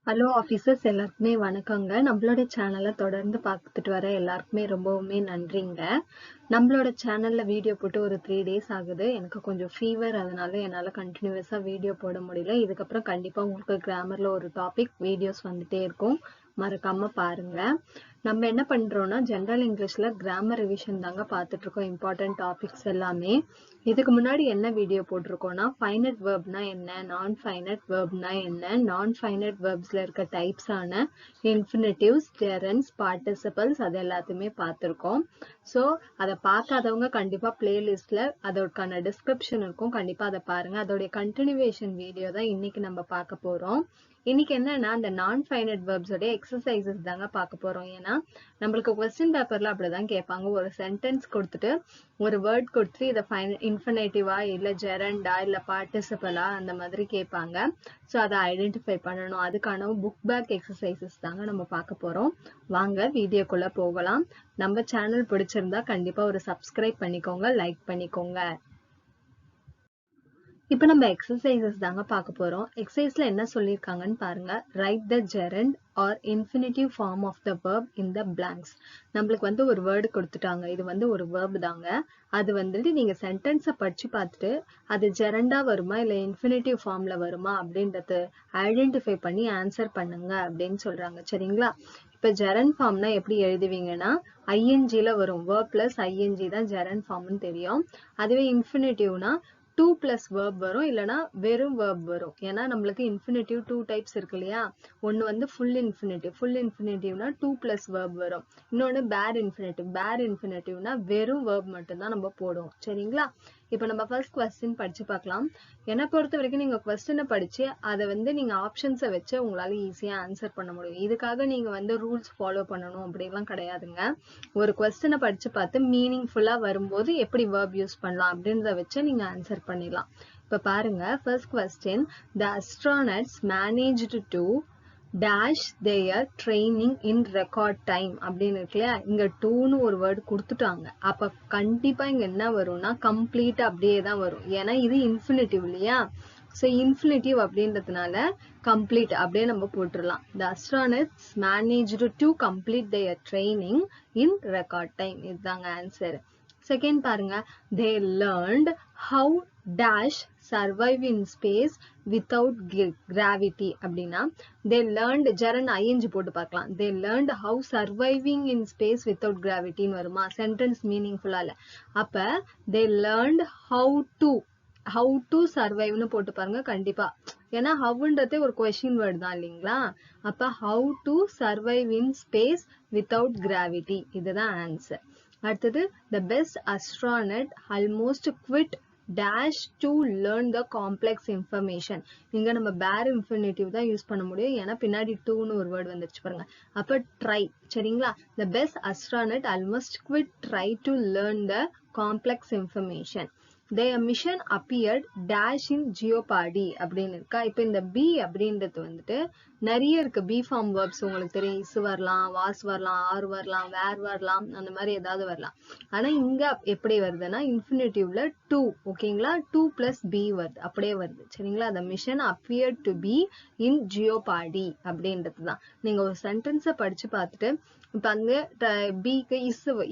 Hello officers எல்லாருக்குமே வணக்கங்க. நம்மளோட சேனலை தொடர்ந்து பார்த்துட்டு வர எல்லாருக்குமே ரொம்பவுமே நன்றிங்க. நம்மளோட சேனல்ல வீடியோ போட்டு ஒரு 3 டேஸ் ஆகுது. எனக்கு கொஞ்சம் ஃபீவர், அதனால என்னால் கண்டினியூஸாக வீடியோ போட முடியல. இதுக்கப்புறம் கண்டிப்பாக உங்களுக்கு கிராமரில் ஒரு டாபிக் வீடியோஸ் வந்துட்டே இருக்கும், மறக்காம பாருங்க. நம்ம என்ன பண்றோம்னா ஜெனரல் இங்கிலீஷ்ல கிராமர் ரிவிஷன் தாங்க பார்த்துட்டு இருக்கோம், இம்பார்ட்டன்ட் டாபிக்ஸ் எல்லாமே. இதுக்கு முன்னாடி என்ன வீடியோ போட்டிருக்கோம்னா ஃபைனட் வேர்ப்னா என்ன, நான் ஃபைனட் வேர்ப்னா என்ன, நான் ஃபைனட் வேர்ப்ஸ்ல இருக்க டைப்ஸ் ஆன இன்ஃபினிட்டிவ்ஸ், ஜெரண்ட்ஸ், பார்ட்டிசிபிள்ஸ் அது எல்லாத்தையுமே பார்த்துருக்கோம். ஸோ அதை பார்க்காதவங்க கண்டிப்பா பிளேலிஸ்ட்ல அதோக்கான டிஸ்கிரிப்ஷன் இருக்கும், கண்டிப்பா அதை பாருங்க. அதோடைய கண்டினியூவேஷன் வீடியோ தான் இன்னைக்கு நம்ம பார்க்க போறோம். இன்னைக்கு என்னன்னா அந்த நான் ஃபைனட் வேர்ப்ஸோட எக்ஸசைசஸ் தாங்க பார்க்க போறோம். ஏன்னா நம்மளுக்கு கொஸ்டின் பேப்பர்ல அப்படிதான் கேட்பாங்க, ஒரு சென்டென்ஸ் கொடுத்துட்டு ஒரு வேர்ட் கொடுத்துட்டு இதை இன்ஃபினிட்டிவா இல்ல ஜெரண்டா இல்ல பார்ட்டிசிபலா அந்த மாதிரி கேட்பாங்க. ஸோ அதை ஐடென்டிஃபை பண்ணணும். அதுக்கான புக் பேக் எக்ஸசைசஸ் தாங்க நம்ம பார்க்க போறோம். வாங்க வீடியோக்குள்ள போகலாம். நம்ம சேனல் பிடிச்சிருந்தா கண்டிப்பா ஒரு சப்ஸ்கிரைப் பண்ணிக்கோங்க, லைக் பண்ணிக்கோங்க. இப்போ நம்ம எக்ஸசைசஸ் தாங்க பார்க்க போறோம். எக்ஸசைஸ்ல என்ன சொல்லியிருக்காங்கன்னு பாருங்க. Write the gerund or infinitive form of the verb in the blanks. நம்மளுக்கு வந்து ஒரு வேர்டு கொடுத்துட்டாங்க, இது வந்து ஒரு வேர்ப் தாங்க. அது வந்துட்டு நீங்க சென்டென்ஸை படிச்சு பார்த்துட்டு அது ஜெரண்டா வருமா இல்ல இன்ஃபினிட்டிவ் ஃபார்ம்ல வருமா அப்படின்றது ஐடென்டிஃபை பண்ணி ஆன்சர் பண்ணுங்க அப்படின்னு சொல்றாங்க. சரிங்களா? இப்ப ஜெரண்ட் ஃபார்ம்னா எப்படி எழுதுவீங்கன்னா ஐஎன்ஜில வரும், வேர்ப் பிளஸ் ஐஎன்ஜி தான் ஜெரண்ட் ஃபார்ம்னு தெரியும். அதுவே இன்ஃபினிட்டிவ்னா 2 பிளஸ் வேர்ப் வரும், இல்லைன்னா வெறும் வேர்ப் வரும். ஏன்னா நம்மளுக்கு இன்ஃபினிட்டிவ் 2 டைப்ஸ் இருக்கு இல்லையா. ஒன்னு வந்து ஃபுல் இன்ஃபினிட்டிவ்னா 2 பிளஸ் வேர்ப் வரும். இன்னொன்னு பேர் இன்ஃபினிட்டிவ்னா வெறும் வேர்ப் மட்டும் தான் நம்ம போடுவோம். சரிங்களா? இப்போ நம்ம ஃபர்ஸ்ட் கொஸ்டின் படிச்சு பார்க்கலாம். என்னை பொறுத்த வரைக்கும் நீங்க கொஸ்டினை படிச்சு அதை வந்து நீங்க ஆப்ஷன்ஸை வச்சு உங்களால ஈஸியா ஆன்சர் பண்ண முடியும். இதுக்காக நீங்க வந்து ரூல்ஸ் ஃபாலோ பண்ணணும் அப்படிலாம் கிடையாதுங்க. ஒரு கொஸ்டினை படிச்சு பார்த்து மீனிங்ஃபுல்லா வரும்போது எப்படி வேர்ப் யூஸ் பண்ணலாம் அப்படின்றத வச்சு நீங்க ஆன்சர் பண்ணிடலாம். இப்ப பாருங்க, first question, the astronauts managed to dash their training in record time அப்படின்னு இருக்கு இல்லையா. இங்க டூன்னு ஒரு வேர்டு கொடுத்துட்டாங்க, அப்ப கண்டிப்பா இங்க என்ன வரும்னா கம்ப்ளீட் அப்படியே தான் வரும். ஏன்னா இது இன்ஃபினிட்டிவ் இல்லையா. ஸோ இன்ஃபினிட்டிவ் அப்படின்றதுனால கம்ப்ளீட் அப்படியே நம்ம போட்டுடலாம். The astronauts managed to complete their training in record time. இதுதாங்க ஆன்சர். செகண்ட் பாருங்க, they learned how dash survive in space without gravity அப்படின்னா they learned ஜெரண்ட் ஐஎன்ஜி போட்டு பார்க்கலாம். they learned how surviving in space without gravity வருமா, sentence மீனிங்ஃபுல்லா இல்ல. அப்ப they learned how to surviveனு போட்டு பாருங்க கண்டிப்பா. ஏன்னா ஹவுன்றதே ஒரு கொஸ்டின் வேர்டு தான் இல்லைங்களா. அப்ப how to survive in space without gravity, இதுதான் ஆன்சர். அடுத்தது, the best astronaut almost quit dash to learn the complex information. இங்க நம்ம பேர் இன்ஃபினிட்டிவ் தான் யூஸ் பண்ண முடியும், ஏன்னா பின்னாடி டூன்னு ஒரு வேர்டு வந்துருச்சு பாருங்க. அப்ப ட்ரை. சரிங்களா? the best astronaut almost quit try to learn the complex information. their mission appeared dash in jeopardy அப்படின்னு இருக்கா. இப்ப இந்த பி அப்படின்றது வந்துட்டு நிறைய இருக்கு. பி ஃபார்ம் வேர்ப்ஸ் உங்களுக்கு தெரியும், இஸ் வரலாம், வாஸ் வரலாம், ஆர் வரலாம், வேர் வரலாம், அந்த மாதிரி ஏதாவது வரலாம். ஆனா இங்க எப்படி வருதுன்னா இன்ஃபினிட்டிவ்ல டூ. ஓகேங்களா? 2 பிளஸ் பி வருது, அப்படியே வருது. சரிங்களா? the mission appeared to be in jeopardy அப்படின்றதுதான். நீங்க ஒரு சென்டென்ஸை படிச்சு பார்த்துட்டு இப்ப அங்க பிக்கு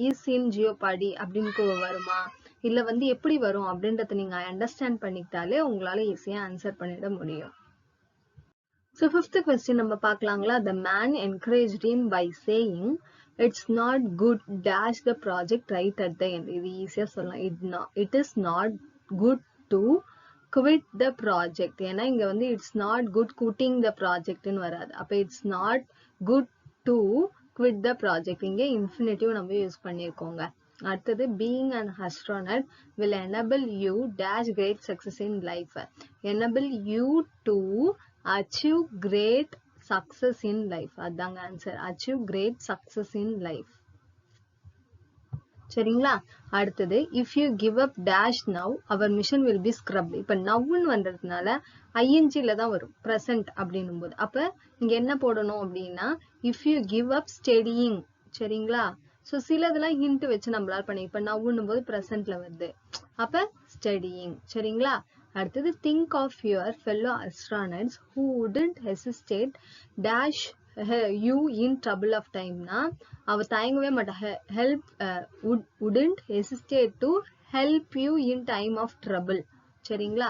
இஸ் இன் ஜியோபாடி அப்படின்னு வருமா இல்ல வந்து எப்படி வரும் அப்படின்றத நீங்க அண்டர்ஸ்டாண்ட் பண்ணிக்கிட்டாலே உங்களால ஈஸியா ஆன்சர் பண்ணிட முடியும். So fifth question நம்ம பார்க்கலாங்களா. the man encouraged him by saying it's not good dash the project right at the end. இது ஈஸியா சொல்லலாம். it is not good to quit the project. ஏன்னா இங்க வந்து it's not good quitting the projectனு வராது. அப்ப it's not good to quit the project, இங்க infinitive நம்ம யூஸ் பண்ணிருக்கோங்க. அடுத்தது, being an astronaut will enable you dash great success in life. enable you to achieve great success in life. அதாங்க answer. achieve great success in life. சரிங்களா? அடுத்தது, if you give up dash now our mission will be scrubbed. இப்ப நவ்னு வந்ததுனால ஐஎன்ஜில தான் வரும் present அப்படின்னும் போது. அப்ப இங்க என்ன போடணும் அப்படின்னா if you give up studying. சரிங்களா? சோ சிலதெல்லாம் ஹிண்ட் வச்சு நம்மளால பண்ணி, இப்ப நவ்னும் போது பிரசன்ட்ல வருது, அப்ப ஸ்டடியிங். சரிங்களா? அடுத்தது think of your fellow astronauts who wouldn't hesitate dash you in trouble of time னா அவ தயங்கவே மாட்டா help wouldn't hesitate to help you in time of trouble. சரிங்களா?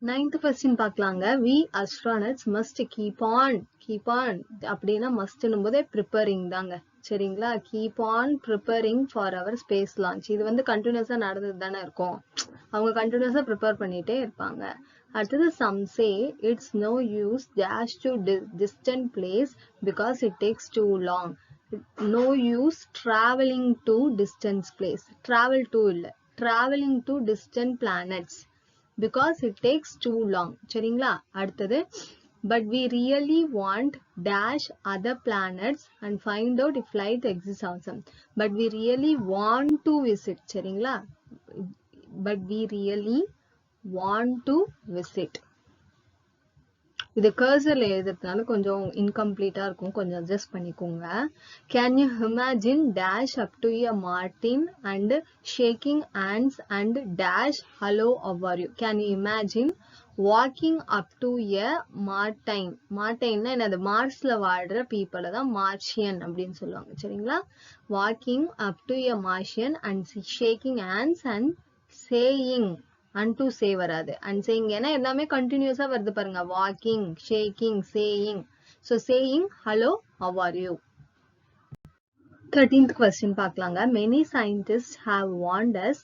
9th question பார்க்கலாங்க. we astronauts must keep on அப்படின்னா mustனும் போதே preparing தாங்க. சரிங்களா? keep on preparing for our space launch. இது வந்து கண்டினியூஸா நடந்துட்டு தானே இருக்கும். அவங்க கண்டினியூஸா ப்ரிப்பேர் பண்ணிட்டே இருப்பாங்க. அடுத்தது some say it's no use dash to distant place because it takes too long. no use traveling to distant place. travel to இல்ல, traveling to distant planets because it takes too long. சரிங்களா? அடுத்தது but we really want dash other planets and find out if life exists awesome. but we really want to visit. சரிங்களா? but we really want to visit. இது கர்சர்ல எழுதுறதுனால கொஞ்சம் இன்கம்ப்ளீட்டா இருக்கும், கொஞ்சம் adjust பண்ணிக்கோங்க. Can you imagine dash up to a Martian and shaking hands and dash hello how are you. Can you imagine walking up to a Martian. மார்டைன்னா என்னது? மார்ஸ்ல வாழ்ற பீப்புளை தான் மார்ஷியன் அப்படின்னு சொல்லுவாங்க. சரிங்களா? Walking up to a Martian and shaking hands and saying and to say வராது. and saying ஏன்னா எல்லாமே கண்டினியூஸா வருது பாருங்க. walking, shaking, saying. so saying hello, how are you. 13th question பார்க்கலாங்க. many scientists have warned us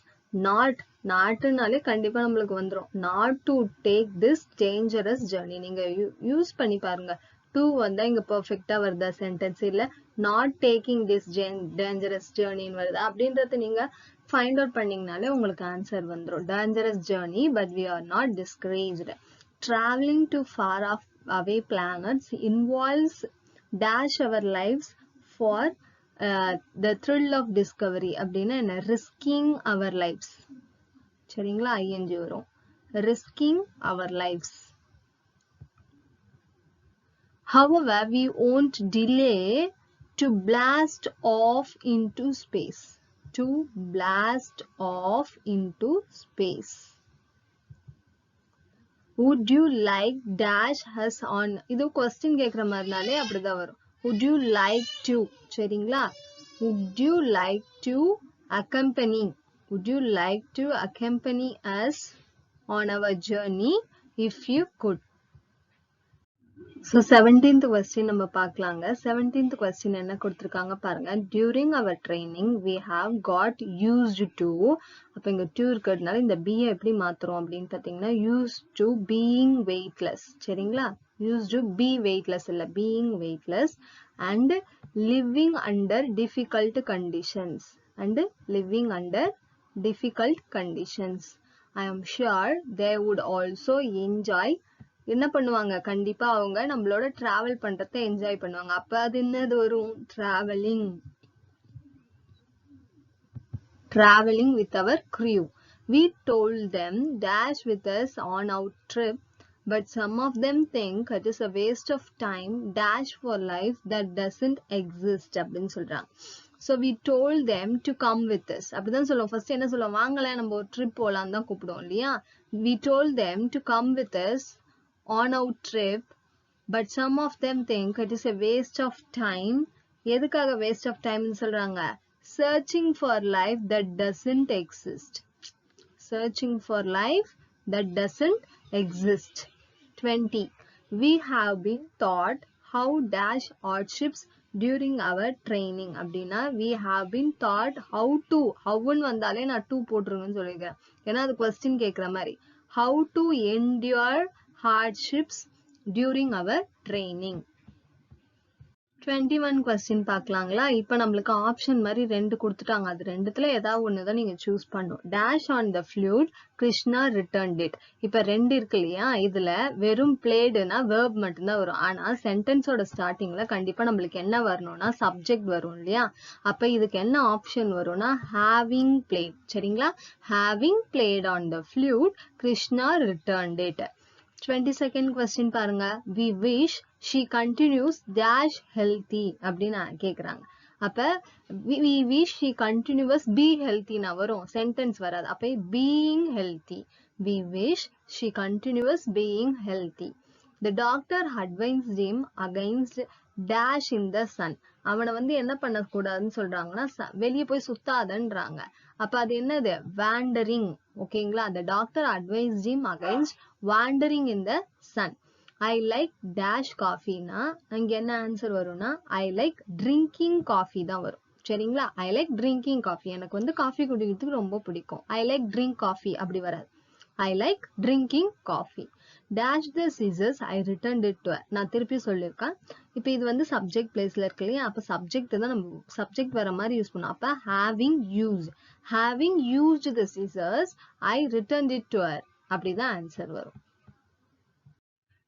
நாட்டுனாலே கண்டிப்பா நம்மளுக்கு வந்துரும். not to take this dangerous journey. நீங்க யூஸ் பண்ணி பாருங்க. to வந்தா இங்க பெர்ஃபெக்ட்டா வருதா சென்டென்ஸ், இல்ல not taking this dangerous journey வருதா அப்படின்றத நீங்க find out பண்ணீங்கனாலே உங்களுக்கு ஆன்சர் வந்துரும். dangerous journey but we are not discouraged. traveling to far off away planets involves dash our lives for the thrill of discovery. அப்படின்னா என்ன? risking our lives. சரிங்களா? ing வரும். risking our lives. however we won't delay to blast off into space. to blast off into space. would you like dash us on. இது question கேக்குற மாதிரினாலே அப்படிதான் வரும். would you like to. சரிங்களா? would you like to accompany. would you like to accompany us on our journey if you could. so 17th question நம்ம பார்க்கலாங்க. 17th question என்ன கொடுத்திருக்காங்க பாருங்க. during our training we have got used to. அப்ப இங்க to இருக்கிறதுனால இந்த be எப்படி மாத்துறோம் அப்படின்னு பாத்தீங்கன்னா used to being weightless. சரிங்களா? used to be weightless இல்ல, being weightless and living under difficult conditions. and living under difficult conditions. I am sure they would also enjoy. என்ன பண்ணுவாங்க? கண்டிப்பா அவங்க நம்மளோட டிராவல் பண்றத என்ஜாய் பண்ணுவாங்க. அப்ப அது என்னது வரும்? traveling with our crew. we told them dash with us on our trip but some of them think it is a waste of time dash for life that doesn't exist அப்படின்னு சொல்றாங்க. so we told them to come with us. அப்படிதான் சொல்லுவோம். First என்ன சொல்லுவோம்? வாங்கல நம்ம ஒரு trip போலாம் தான் கூப்பிடுவோம் இல்லையா? we told them to come with us on our trip but some of them think it is a waste of time. எதுக்காக waste of time னு சொல்றாங்க? searching for life that doesn't exist. searching for life that doesn't exist. 20. we have been taught how dash hardships during our training. அப்படின்னா we have been taught how to. howன்னு வந்தாலே நான் to போட்டுருங்கன்னு சொல்லிக்கிறேன். ஏன்னா அது question கேட்குற மாதிரி. how to endure hardships during our training. 21 question பார்க்கலாங்களா? இப்ப நம்மளுக்கு ஆப்ஷன் மாதிரி ரெண்டு கொடுத்துட்டாங்க. அது ரெண்டுத்துல ஏதாவது ஒண்ணுதான் நீங்க சூஸ் பண்ணும். dash on the flute Krishna returned it. இப்ப ரெண்டு இருக்கு இல்லையா? இதுல வெறும் playedனா verb மட்டும்தான் வரும். ஆனா சென்டென்ஸோட ஸ்டார்டிங்ல கண்டிப்பா நம்மளுக்கு என்ன வரணும்னா சப்ஜெக்ட் வரும் இல்லையா? அப்ப இதுக்கு என்ன ஆப்ஷன் வரும்னா having played. சரிங்களா? having played on the flute Krishna returned it. 22nd question பாருங்க. we wish she continues dash healthy அப்படின்னு கேக்குறாங்க. அப்ப we wish she continuous be healthy னா வரும், sentence வராது. அப்ப being healthy, we wish she continuous being healthy. The doctor advised him against dash in the sun. அவனை வந்து என்ன பண்ணக்கூடாதுன்னு சொல்றாங்கன்னா வெளியே போய் சுத்தாதன்றாங்க. அப்ப அது என்னது, wandering. ஓகேங்களா, the doctor advised him against wandering in the sun. I like dash coffee-னா அங்க என்ன ஆன்சர் வரும்னா I like drinking coffee தான் வரும். சரிங்களா, I like drinking coffee, எனக்கு வந்து காஃபி குடிக்கிறதுக்கு ரொம்ப பிடிக்கும். I like drink coffee அப்படி வராது. I like drinking coffee. Dash the scissors, I returned it to her. நான் திருப்பி சொல்லியிருக்கேன். இப்போ இது வந்து சப்ஜெக்ட் பிளேஸ்ல இருக்கு இல்லையா, அப்ப சப்ஜெக்ட் தான் நம்ம சப்ஜெக்ட் வர மாதிரி யூஸ் பண்ணோம். அப்ப having used the scissors, I returned it to her. அப்படிதான் ஆன்சர் வரும்.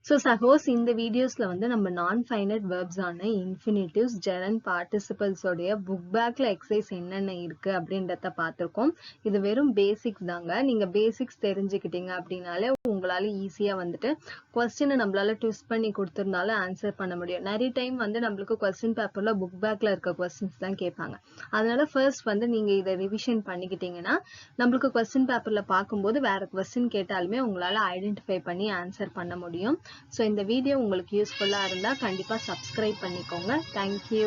So suppose இந்த வீடியோஸ்ல வந்து நம்ம non-finite verbs ஆன infinitives, gerund, participles உடைய book bagல exercise என்னென்ன இருக்கு அப்படின்றத பார்த்திருக்கோம். இது வெறும் பேசிக்ஸ் தாங்க. நீங்க பேசிக்ஸ் தெரிஞ்சுக்கிட்டீங்க அப்படின்னாலே உங்களால ஈஸியா வந்துட்டு கொஸ்டினை நம்மளால ட்விஸ்ட் பண்ணி கொடுத்திருந்தாலும் ஆன்சர் பண்ண முடியும். நிறைய டைம் வந்து நம்மளுக்கு கொஸ்டின் பேப்பர்ல புக் பேக்ல இருக்க கொஸ்டின்ஸ் தான் கேட்பாங்க. அதனால ஃபர்ஸ்ட் வந்து நீங்க இதை ரிவிஷன் பண்ணிக்கிட்டீங்கன்னா நம்மளுக்கு கொஸ்டின் பேப்பர்ல பார்க்கும்போது வேற கொஸ்டின் கேட்டாலுமே உங்களால ஐடென்டிஃபை பண்ணி ஆன்சர் பண்ண முடியும். ஸோ இந்த வீடியோ உங்களுக்கு யூஸ்ஃபுல்லாக இருந்தால் கண்டிப்பாக சப்ஸ்கிரைப் பண்ணிக்கோங்க. தேங்க்யூ.